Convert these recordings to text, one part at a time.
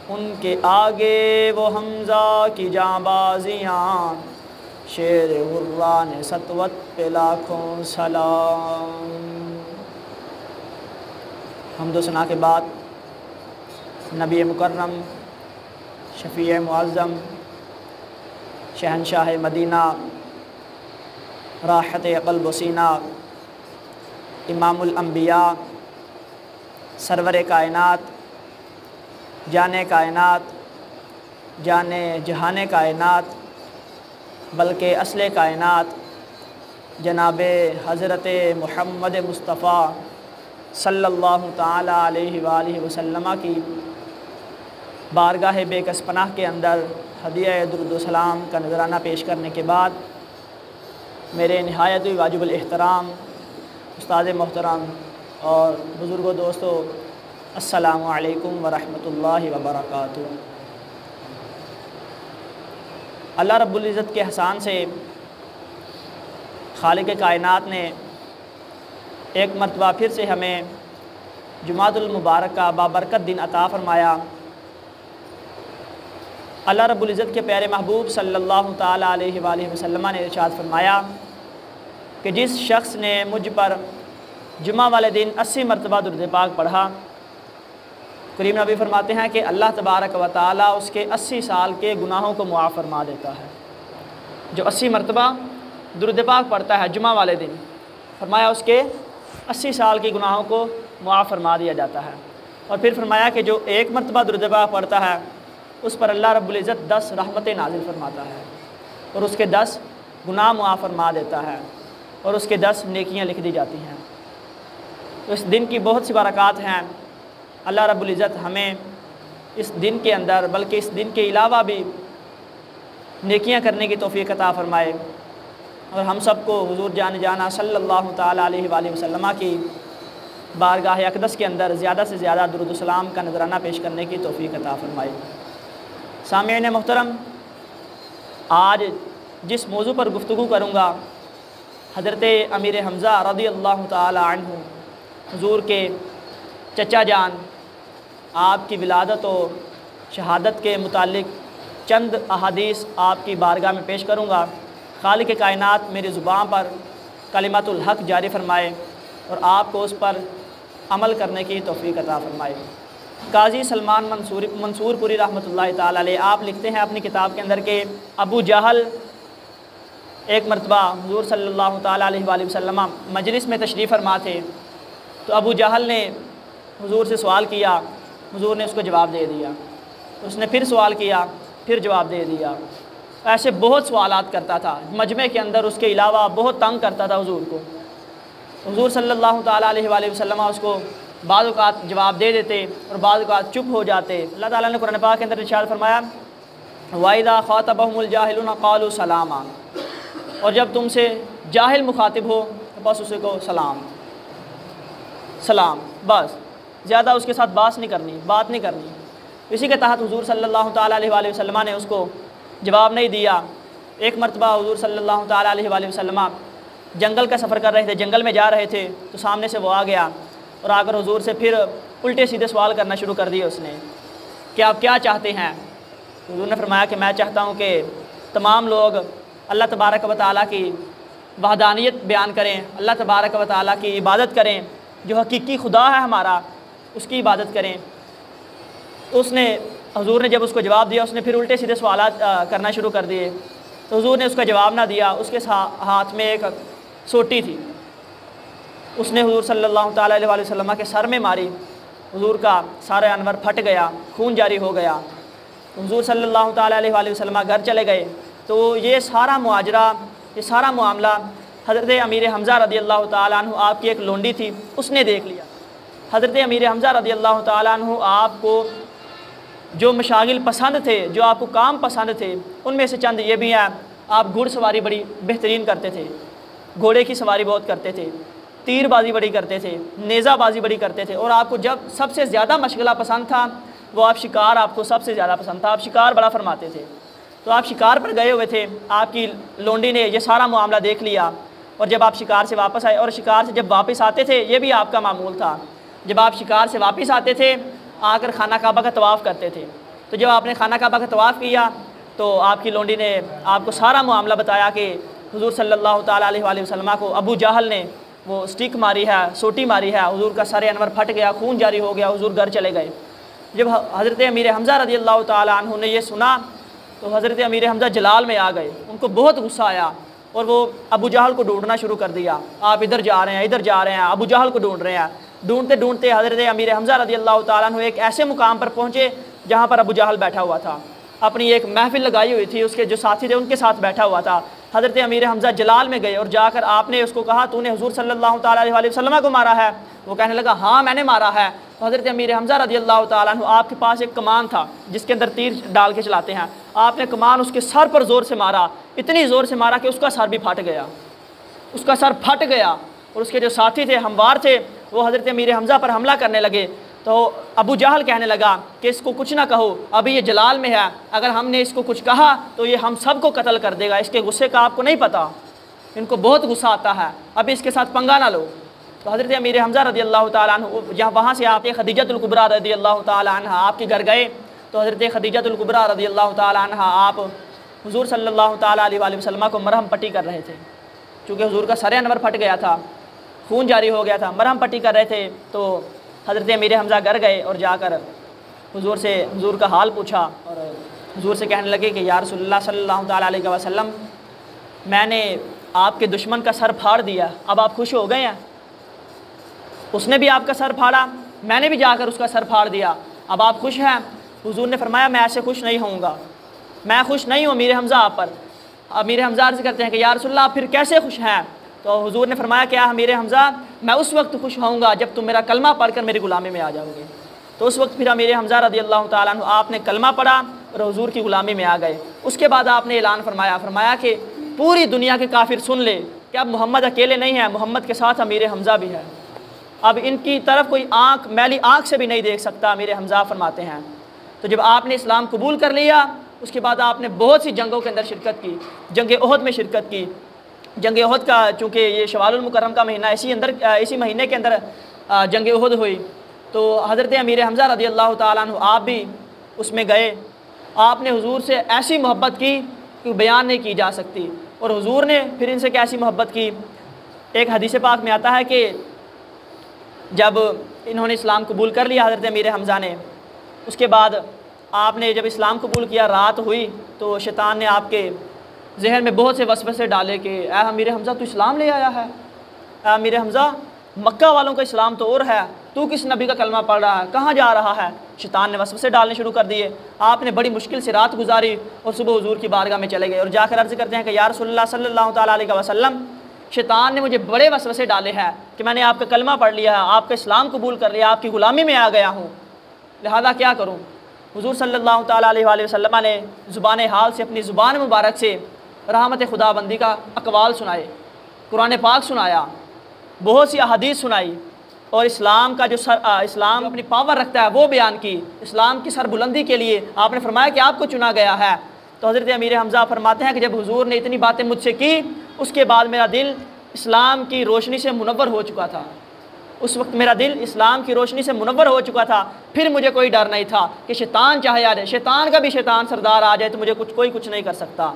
ان کے آگے وہ حمزہ کی جانبازیاں، شیر غران سطوت پہ لاکھوں سلام۔ حمد و ثنا کے بعد نبی مکرم، شفیع معظم، شہنشاہ مدینہ، راحت قلب و سینہ، امام الانبیاء، سرور کائنات، جان کائنات، جان جہان کائنات بلکہ اصل کائنات، جناب حضرت محمد مصطفیٰ صلی اللہ تعالیٰ علیہ وآلہ وسلم کی بارگاہ بے کس پناہ کے اندر ہدیہ درود و سلام کا نذرانہ پیش کرنے کے بعد میرے نہایت واجب الاحترام استاد محترم اور بزرگوں دوستو، السلام علیکم ورحمۃ اللہ وبرکاتہ۔ اللہ رب العزت کے احسان سے خالق کائنات نے ایک مرتبہ پھر سے ہمیں جمعۃ المبارک کا بابرکت دن عطا فرمایا۔ اللہ رب العزت کے پیارے محبوب صلی اللہ تعالیٰ علیہ وآلہ وسلم نے ارشاد فرمایا کہ جس شخص نے مجھ پر جمعہ والے دن 80 مرتبہ درود پاک پڑھا، کریم نبی فرماتے ہیں کہ اللہ تبارک و تعالیٰ اس کے 80 سال کے گناہوں کو معاف فرما دیتا ہے۔ جو 80 مرتبہ درود پاک پڑھتا ہے جمعہ والے دن، فرمایا اس کے 80 سال کے گناہوں کو معاف فرما دیا جاتا ہے۔ اور پھر فرمایا کہ جو ایک مرتبہ درود پاک پڑھتا ہے اس پر اللہ رب العزت 10 رحمتیں نازل فرماتا ہے اور اس کے 10 گناہ معاف فرما دیتا ہے اور اس کے 10 نیکیاں لکھ دی جاتی ہیں۔ تو اس دن کی بہت سی برکات ہیں۔ اللہ رب العزت ہمیں اس دن کے اندر بلکہ اس دن کے علاوہ بھی نیکیاں کرنے کی توفیق عطا فرمائے اور ہم سب کو حضور جان جانا صلی اللہ تعالیٰ علیہ وآلہ وسلم کی بارگاہ اقدس کے اندر زیادہ سے زیادہ درود و سلام کا نذرانہ پیش کرنے کی توفیق عطا فرمائے۔ سامعین محترم، آج جس موضوع پر گفتگو کروں گا، حضرت امیر حمزہ رضی اللہ تعالیٰ عنہ حضور کے چچا جان، آپ کی ولادت و شہادت کے متعلق چند احادیث آپ کی بارگاہ میں پیش کروں گا۔ خالق کائنات میری زبان پر کلمۃ الحق جاری فرمائے اور آپ کو اس پر عمل کرنے کی توفیق عطا فرمائے۔ قاضی سلمان منصور پوری رحمۃ اللہ تعالیٰ علیہ آپ لکھتے ہیں اپنی کتاب کے اندر کہ ابو جہل ایک مرتبہ حضور صلی اللہ تعالیٰ علیہ وآلہ وسلم مجلس میں تشریف فرما تھے، تو ابو جہل نے حضور سے سوال کیا، حضور نے اس کو جواب دے دیا، اس نے پھر سوال کیا، پھر جواب دے دیا۔ ایسے بہت سوالات کرتا تھا مجمع کے اندر، اس کے علاوہ بہت تنگ کرتا تھا حضور کو۔ حضور صلی اللہ تعالیٰ علیہ وآلہ وسلم اس کو بعض اوقات جواب دے دیتے اور بعض اوقات چپ ہو جاتے۔ اللہ تعالیٰ نے قرآن پاک کے اندر ارشاد فرمایا وَإِذَا خَاطَبَهُمُ الْجَاهِلُونَ قَالُوا سَلَامًا، اور جب تم سے جاہل مخاطب ہو تو بس اسے کو سلام سلام، بس زیادہ اس کے ساتھ بات نہیں کرنی۔ اسی کے تحت حضور صلی اللہ تعالیٰ علیہ وآلہ وسلم نے اس کو جواب نہیں دیا۔ ایک مرتبہ حضور صلی اللہ تعالیٰ علیہ وآلہ وسلم جنگل کا سفر کر رہے تھے، جنگل میں جا رہے تھے، تو سامنے سے وہ آ گیا اور آ کر حضور سے پھر الٹے سیدھے سوال کرنا شروع کر دیے اس نے کہ آپ کیا چاہتے ہیں؟ حضور نے فرمایا کہ میں چاہتا ہوں کہ تمام لوگ اللہ تبارک و تعالیٰ کی وحدانیت بیان کریں، اللہ تبارک و تعالیٰ کی عبادت کریں، جو حقیقی خدا ہے ہمارا اس کی عبادت کریں۔ تو اس نے حضور نے جب اس کو جواب دیا، اس نے پھر الٹے سیدھے سوالات کرنا شروع کر دیے، تو حضور نے اس کا جواب نہ دیا۔ اس کے ہاتھ میں ایک سوٹی تھی، اس نے حضور صلی اللہ تعالیٰ علیہ وآلہ وسلم کے سر میں ماری، حضور کا سارا انور پھٹ گیا، خون جاری ہو گیا۔ حضور صلی اللہ تعالیٰ علیہ وآلہ وسلم گھر چلے گئے، تو یہ سارا ماجرا، یہ سارا معاملہ حضرت امیر حمزہ رضی اللہ تعالیٰ عنہ آپ کی ایک لونڈی تھی، اس نے دیکھ لیا۔ حضرت امیر حمزہ رضی اللہ تعالیٰ عنہ آپ کو جو مشاغل پسند تھے، جو آپ کو کام پسند تھے، ان میں سے چند یہ بھی ہیں، آپ گھوڑ سواری بڑی بہترین کرتے تھے، گھوڑے کی سواری بہت کرتے تھے، تیر بازی بڑی کرتے تھے، نیزہ بازی بڑی کرتے تھے، اور آپ کو جب سب سے زیادہ مشغلہ پسند تھا وہ آپ شکار، آپ کو سب سے زیادہ پسند تھا، آپ شکار بڑا فرماتے تھے۔ تو آپ شکار پر گئے ہوئے تھے، آپ کی لونڈی نے یہ سارا معاملہ دیکھ لیا، اور جب آپ شکار سے واپس آئے، اور شکار سے جب واپس آتے تھے یہ بھی آپ کا معمول تھا، جب آپ شکار سے واپس آتے تھے آ کر خانہ کعبہ کا طواف کرتے تھے، تو جب آپ نے خانہ کعبہ کا طواف کیا تو آپ کی لونڈی نے آپ کو سارا معاملہ بتایا کہ حضور صلی اللہ تعالیٰ علیہ وآلہ وسلم کو ابو جہل نے وہ سٹک ماری ہے، سوٹی ماری ہے، حضور کا سر انور پھٹ گیا، خون جاری ہو گیا، حضور گھر چلے گئے۔ جب حضرت امیر حمزہ رضی اللہ تعالیٰ عنہ نے یہ سنا تو حضرت امیر حمزہ جلال میں آ گئے، ان کو بہت غصہ آیا اور وہ ابو جہل کو ڈھونڈنا شروع کر دیا۔ آپ ادھر جا رہے ہیں، ادھر جا رہے ہیں، ابو جہل کو ڈھونڈ رہے ہیں۔ ڈھونڈتے ڈھونڈتے حضرت امیر حمزہ رضی اللہ تعالیٰ عنہ ایک ایسے مقام پر پہنچے جہاں پر ابو جہل بیٹھا ہوا تھا، اپنی ایک محفل لگائی ہوئی تھی، اس کے جو ساتھی تھے ان کے ساتھ بیٹھا ہوا تھا۔ حضرت امیر حمزہ جلال میں گئے اور جا کر آپ نے اس کو کہا تو نے حضور صلی اللہ تعالیٰ علیہ وسلم کو مارا ہے؟ وہ کہنے لگا ہاں میں نے مارا ہے۔ تو حضرت امیر حمزہ رضی اللہ تعالیٰ عنہ آپ کے پاس ایک کمان تھا جس کے اندر تیر ڈال کے چلاتے ہیں، آپ نے کمان اس کے سر پر زور سے مارا، اتنی زور سے مارا کہ اس کا سر بھی پھٹ گیا، اس کا سر پھٹ گیا۔ اور اس کے جو ساتھی تھے، ہموار تھے، وہ حضرت امیر حمزہ پر حملہ کرنے لگے۔ تو ابو جہل کہنے لگا کہ اس کو کچھ نہ کہو، ابھی یہ جلال میں ہے، اگر ہم نے اس کو کچھ کہا تو یہ ہم سب کو قتل کر دے گا، اس کے غصے کا آپ کو نہیں پتہ، ان کو بہت غصہ آتا ہے، ابھی اس کے ساتھ پنگا نہ لو۔ تو حضرت امیر حمزہ رضی اللہ تعالیٰ عنہ وہاں سے آپ خدیجۃ الکبریٰ رضی اللہ تعالیٰ عنہ آپ کے گھر گئے تو حضرت خدیجۃ الکبریٰ رضی اللہ تعالیٰ عنہ آپ حضور صلی اللہ تعالیٰ علیہ وآلہ وسلم کو مرہم پٹی کر رہے تھے، چونکہ حضور کا سر انور پھٹ گیا تھا، خون جاری ہو گیا تھا، مرہم پٹی کر رہے تھے۔ تو حضرت امیر حمزہ گھر گئے اور جا کر حضور کا حال پوچھا اور حضور سے کہنے لگے کہ یا رسول اللہ صلی اللہ تعالیٰ علیہ وسلم، میں نے آپ کے دشمن کا سر پھاڑ دیا، اب آپ خوش ہو گئے ہیں؟ اس نے بھی آپ کا سر پھاڑا، میں نے بھی جا کر اس کا سر پھاڑ دیا، اب آپ خوش ہیں؟ حضور نے فرمایا میں ایسے خوش نہیں ہوں گا، میں خوش نہیں ہوں امیر حمزہ آپ پر۔ امیر حمزہ عرض کرتے ہیں کہ یا رسول اللہ آپ پھر کیسے خوش ہیں؟ تو حضور نے فرمایا کیا امیر حمزہ، میں اس وقت خوش ہوں گا جب تم میرا کلمہ پڑھ کر میری غلامی میں آ جاؤ گے۔ تو اس وقت پھر امیر حمزہ رضی اللہ تعالیٰ عنہ آپ نے کلمہ پڑھا اور حضور کی غلامی میں آ گئے۔ اس کے بعد آپ نے اعلان فرمایا کہ پوری دنیا کے کافر سن لے کہ اب محمد اکیلے نہیں ہیں، محمد کے ساتھ امیر حمزہ بھی ہے، اب ان کی طرف کوئی میلی آنکھ سے بھی نہیں دیکھ سکتا، امیر حمزہ فرماتے ہیں۔ تو جب آپ نے اسلام قبول کر لیا اس کے بعد آپ نے بہت سی جنگوں کے اندر شرکت کی، جنگ احد میں شرکت کی۔ جنگ احد کا چونکہ یہ شوال المکرم کا مہینہ اسی مہینے کے اندر جنگ احد ہوئی، تو حضرت امیر حمزہ رضی اللہ تعالیٰ عنہ آپ بھی اس میں گئے۔ آپ نے حضور سے ایسی محبت کی کہ بیان نہیں کی جا سکتی، اور حضور نے پھر ان سے کیسی محبت کی۔ ایک حدیث پاک میں آتا ہے کہ جب انہوں نے اسلام قبول کر لیا حضرت امیر حمزہ نے، اس کے بعد آپ نے جب اسلام قبول کیا، رات ہوئی تو شیطان نے آپ کے ذہن میں بہت سے وسوسے ڈالے کہ اے امیر حمزہ تو اسلام لے آیا ہے، اے امیر حمزہ مکہ والوں کا اسلام تو اور ہے، تو کس نبی کا کلمہ پڑھ رہا ہے، کہاں جا رہا ہے؟ شیطان نے وسوسے ڈالنے شروع کر دیے۔ آپ نے بڑی مشکل سے رات گزاری اور صبح حضور کی بارگاہ میں چلے گئے اور جا کر عرض کرتے ہیں کہ یا رسول اللہ صلی اللہ تعالیٰ علیہ وسلم، شیطان نے مجھے بڑے وسوسے ڈالے ہیں کہ میں نے آپ کا کلمہ پڑھ لیا ہے، آپ کا اسلام قبول کر لیا، آپ کی غلامی میں آ گیا ہوں، لہذا کیا کروں؟ حضور صلی اللہ تعالیٰ علیہ وآلہ وسلم نے زبان حال سے، اپنی زبان مبارک سے رحمت خدا بندی کا اقوال سنائے، قرآن پاک سنایا، بہت سی احادیث سنائی، اور اسلام کا جو اسلام اپنی پاور رکھتا ہے وہ بیان کی۔ اسلام کی سربلندی کے لیے آپ نے فرمایا کہ آپ کو چنا گیا ہے۔ تو حضرت امیر حمزہ فرماتے ہیں کہ جب حضور نے اتنی باتیں مجھ سے کی، اس کے بعد میرا دل اسلام کی روشنی سے منور ہو چکا تھا، اس وقت میرا دل اسلام کی روشنی سے منور ہو چکا تھا، پھر مجھے کوئی ڈر نہیں تھا کہ شیطان چاہے آ جائے، شیطان کا بھی شیطان سردار آ جائے تو مجھے کوئی کچھ نہیں کر سکتا۔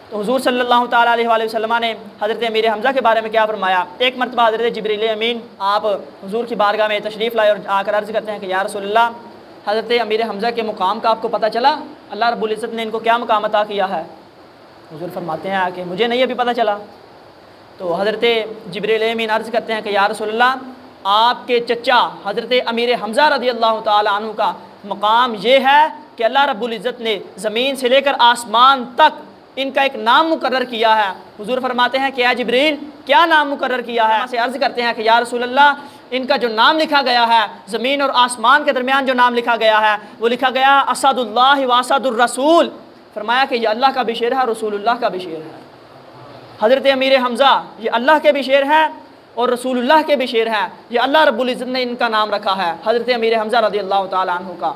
تو حضور صلی اللہ تعالیٰ علیہ وآلہ وسلم نے حضرت امیر حمزہ کے بارے میں کیا فرمایا؟ ایک مرتبہ حضرت جبریل امین آپ حضور کی بارگاہ میں تشریف لائے اور آ کر عرض کرتے ہیں کہ یا رسول اللہ، حضرت امیر حمزہ کے مقام کا آپ کو پتہ چلا؟ اللہ رب العزت نے ان کو کیا مقام عطا کیا ہے؟ حضور فرماتے ہیں کہ مجھے نہیں ابھی پتہ چلا۔ تو حضرت جبریل امین عرض کرتے ہیں کہ یا رسول اللہ، آپ کے چچا حضرت امیر حمزہ رضی اللہ تعالیٰ عنہ کا مقام یہ ہے کہ اللہ رب العزت نے زمین سے لے کر آسمان تک ان کا ایک نام مقرر کیا ہے۔ حضور فرماتے ہیں کہ اے جبریل، کیا نام مقرر کیا ہے؟ سے عرض کرتے ہیں کہ یا رسول اللہ، ان کا جو نام لکھا گیا ہے، زمین اور آسمان کے درمیان جو نام لکھا گیا ہے وہ لکھا گیا اسد اللہ و اسد الرسول۔ فرمایا کہ یہ اللہ کا بھی شیر ہے، رسول اللہ کا بھی شیر ہے۔ حضرت امیر حمزہ یہ اللہ کے بھی شیر ہے اور رسول اللہ کے بھی شیر ہیں، یہ اللہ رب العزت نے ان کا نام رکھا ہے، حضرت امیر حمزہ رضی اللہ تعالیٰ عنہ کا۔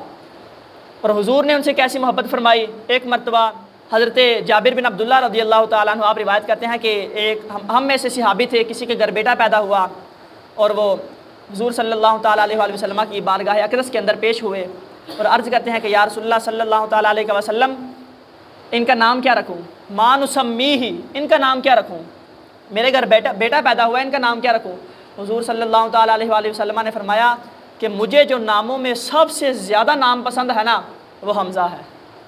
اور حضور نے ان سے کیسی محبت فرمائی۔ ایک مرتبہ حضرت جابر بن عبداللہ رضی اللہ تعالیٰ عنہ آپ روایت کرتے ہیں کہ ہم میں سے صحابی تھے، کسی کے گھر بیٹا پیدا ہوا اور وہ حضور صلی اللہ تعالیٰ علیہ وسلم کی بارگاہ اقدس کے اندر پیش ہوئے۔ اور عرض کرتے ہیں کہ یا رسول اللہ صلی اللہ تعالیٰ علیہ وسلم ان کا نام کیا رکھوں؟ ما نسمیہ، ان کا نام کیا رکھوں؟ میرے گھر بیٹا پیدا ہوا ہے، ان کا نام کیا رکھوں؟ حضور صلی اللہ تعالیٰ علیہ وآلہ وسلم نے فرمایا کہ مجھے جو ناموں میں سب سے زیادہ نام پسند ہے نا وہ حمزہ ہے،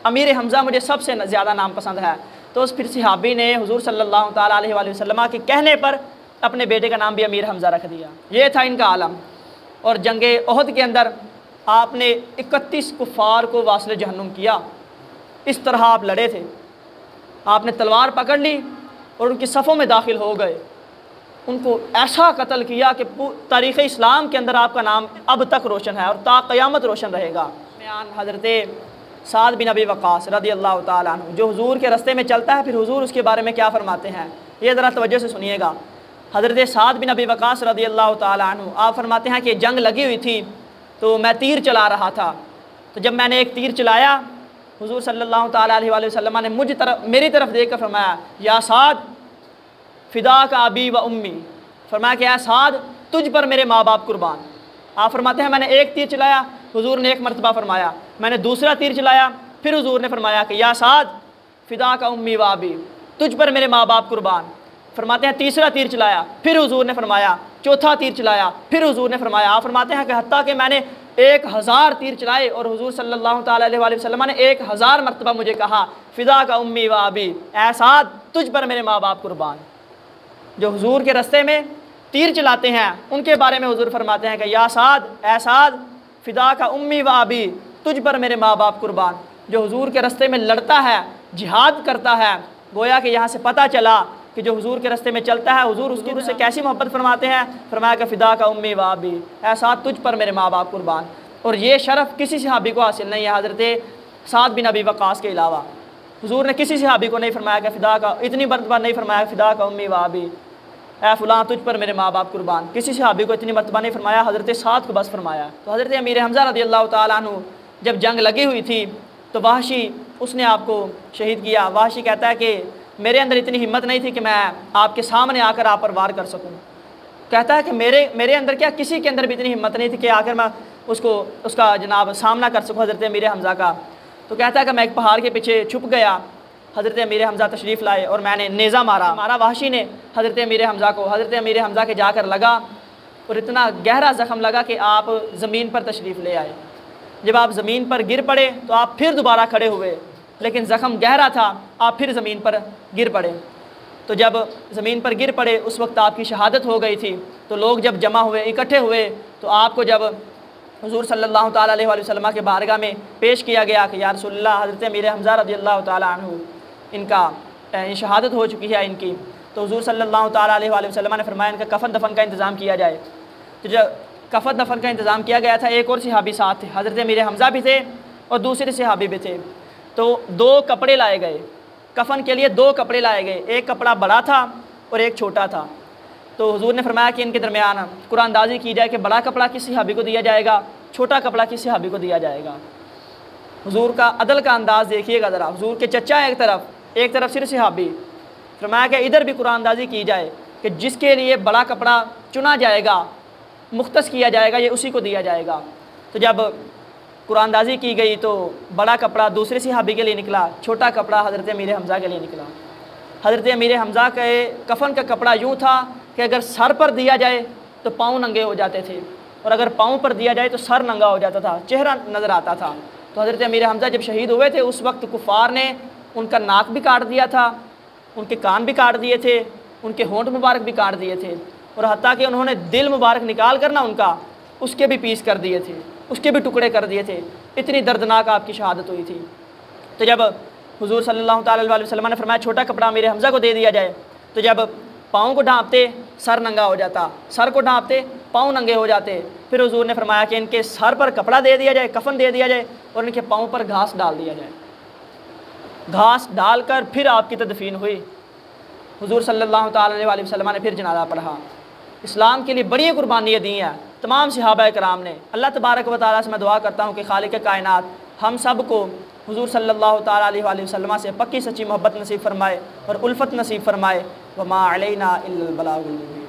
امیر حمزہ مجھے سب سے زیادہ نام پسند ہے۔ تو اس پھر صحابی نے حضور صلی اللہ تعالیٰ علیہ وآلہ وسلم کے کہنے پر اپنے بیٹے کا نام بھی امیر حمزہ رکھ دیا۔ یہ تھا ان کا عالم۔ اور جنگ احد کے اندر آپ نے 31 کفار کو واصل جہنم کیا۔ اس طرح آپ لڑے تھے، آپ نے تلوار پکڑ لی اور ان کی صفوں میں داخل ہو گئے، ان کو ایسا قتل کیا کہ تاریخ اسلام کے اندر آپ کا نام اب تک روشن ہے اور تا قیامت روشن رہے گا۔ حضرت سعد بن ابی وقاص رضی اللہ تعالیٰ عنہ جو حضور کے رستے میں چلتا ہے، پھر حضور اس کے بارے میں کیا فرماتے ہیں یہ ذرا توجہ سے سنیے گا۔ حضرت سعد بن ابی وقاص رضی اللہ تعالیٰ عنہ آپ فرماتے ہیں کہ جنگ لگی ہوئی تھی تو میں تیر چلا رہا تھا، تو جب میں نے ایک تیر چلایا حضور صلی اللہ تعالیٰ علیہ وآلہ وسلم نے میری طرف دیکھ کر فرمایا یا سعد فداک ابی و امی، فرمایا کہ اے سعد تجھ پر میرے ماں باپ قربان۔ آپ فرماتے ہیں میں نے ایک تیر چلایا، حضور نے ایک مرتبہ فرمایا، میں نے دوسرا تیر چلایا، پھر حضور نے فرمایا کہ یا سعد فداک امی و ابی، تجھ پر میرے ماں باپ قربان۔ فرماتے ہیں تیسرا تیر چلایا، پھر حضور نے فرمایا، چوتھا تیر چلایا، پھر حضور نے فرمایا۔ آپ فرماتے ہیں کہ حتیٰ کہ میں نے 1000 تیر چلائے اور حضور صلی اللہ تعالیٰ علیہ وآلہ وسلم نے 1000 مرتبہ مجھے کہا فداک امی و ابی، اے سعد تجھ پر میرے ماں باپ قربان۔ جو حضور کے رستے میں تیر چلاتے ہیں ان کے بارے میں حضور فرماتے ہیں کہ یا سعد اے سعد فداک امی و ابی، تجھ پر میرے ماں باپ قربان۔ جو حضور کے رستے میں لڑتا ہے، جہاد کرتا ہے، گویا کہ یہاں سے پتہ چلا کہ جو حضور کے رستے میں چلتا ہے حضور اس سے کیسی محبت فرماتے ہیں، فرمایا کہ فداک امی و ابی، اے سعد تجھ پر میرے ماں باپ قربان۔ اور یہ شرف کسی صحابی کو حاصل نہیں ہے حضرت سعد بن ابی وقاص کے علاوہ۔ حضور نے کسی صحابی کو نہیں فرمایا کہ فداک، اتنی مرتبہ نہیں فرمایا فداک امی و ابی، اے فلاں تجھ پر میرے ماں باپ قربان، کسی صحابی کو اتنی مرتبہ نہیں فرمایا، حضرت سعد کو بس فرمایا۔ تو حضرت امیر حمزہ رضی اللہ تعالیٰ عنہ جب جنگ لگی ہوئی تھی تو وحشی اس نے آپ کو شہید کیا۔ وحشی کہتا ہے کہ میرے اندر اتنی ہمت نہیں تھی کہ میں آپ کے سامنے آ کر آپ پر وار کر سکوں۔ کہتا ہے کہ میرے اندر کیا کسی کے اندر بھی اتنی ہمت نہیں تھی کہ آ کر میں اس کا جناب سامنا کر سکوں حضرت امیر حمزہ کا۔ تو کہتا ہے کہ میں ایک پہاڑ کے پیچھے چھپ گیا، حضرت امیر حمزہ تشریف لائے اور میں نے نیزہ مارا وحشی نے حضرت امیر حمزہ کو، حضرت امیر حمزہ کے جا کر لگا اور اتنا گہرا زخم لگا کہ آپ زمین پر تشریف لے آئے۔ جب آپ زمین پر گر پڑے تو آپ پھر دوبارہ کھڑے ہوئے، لیکن زخم گہرا تھا، آپ پھر زمین پر گر پڑے۔ تو جب زمین پر گر پڑے اس وقت آپ کی شہادت ہو گئی تھی۔ تو لوگ جب جمع ہوئے، اکٹھے ہوئے، تو آپ کو جب حضور صلی اللہ تعالیٰ علیہ وآلہ وسلم کے بارگاہ میں پیش کیا گیا کہ یا رسول اللہ حضرت امیر حمزہ رضی اللہ تعالیٰ عنہ ان کا شہادت ہو چکی ہے ان کی، تو حضور صلی اللہ تعالیٰ علیہ وآلہ وسلم نے فرمایا ان کا کفن دفن کا انتظام کیا جائے۔ تو جب کفن دفن کا انتظام کیا گیا تھا، ایک اور صحابی ساتھ تھے، حضرت امیر حمزہ بھی تھے اور دوسرے صحابی بھی تھے۔ تو 2 کپڑے لائے گئے، کفن کے لیے 2 کپڑے لائے گئے، ایک کپڑا بڑا تھا اور ایک چھوٹا تھا۔ تو حضور نے فرمایا کہ ان کے درمیان قرآن اندازی کی جائے کہ بڑا کپڑا کس صحابی کو دیا جائے گا، چھوٹا کپڑا کس صحابی کو دیا جائے گا۔ حضور کا عدل کا انداز دیکھیے گا ذرا، حضور کے چچا ایک طرف صرف صحابی، فرمایا کہ ادھر بھی قرآن اندازی کی جائے کہ جس کے لیے بڑا کپڑا چنا جائے گا، مختص کیا جائے گا، یہ اسی کو دیا جائے گا۔ تو جب قرآن اندازی کی گئی تو بڑا کپڑا دوسرے صحابی کے لیے نکلا، چھوٹا کپڑا حضرت امیر حمزہ کے لیے نکلا۔ حضرت امیر حمزہ کے کفن کا کپڑا یوں تھا کہ اگر سر پر دیا جائے تو پاؤں ننگے ہو جاتے تھے، اور اگر پاؤں پر دیا جائے تو سر ننگا ہو جاتا تھا، چہرہ نظر آتا تھا۔ تو حضرت امیر حمزہ جب شہید ہوئے تھے اس وقت کفار نے ان کا ناک بھی کاٹ دیا تھا، ان کے کان بھی کاٹ دیے تھے، ان کے ہونٹ مبارک بھی کاٹ دیے تھے، اور حتیٰ کہ انہوں نے دل مبارک نکال کر ان کا اس کے بھی پیس کر دیے تھے، اس کے بھی ٹکڑے کر دیے تھے۔ اتنی دردناک آپ کی شہادت ہوئی تھی۔ تو جب حضور صلی اللہ تعالیٰ علیہ وسلم نے فرمایا چھوٹا کپڑا میرے حمزہ کو دے دیا جائے، تو جب پاؤں کو ڈھانپتے سر ننگا ہو جاتا، سر کو ڈھانپتے پاؤں ننگے ہو جاتے۔ پھر حضور نے فرمایا کہ ان کے سر پر کپڑا دے دیا جائے، کفن دے دیا جائے، اور ان کے پاؤں پر گھاس ڈال دیا جائے۔ گھاس ڈال کر پھر آپ کی تدفین ہوئی۔ حضور صلی اللہ تعالیٰ علیہ وسلم نے پھر جنازہ پڑھا۔ اسلام کے لیے بڑی قربانیاں دی ہیں تمام صحابہ کرام نے۔ اللہ تبارک و تعالیٰ سے میں دعا کرتا ہوں کہ خالق کائنات ہم سب کو حضور صلی اللہ تعالیٰ علیہ وسلم سے پکی سچی محبت نصیب فرمائے اور الفت نصیب فرمائے۔ وما علینا الا البلاغ المبین۔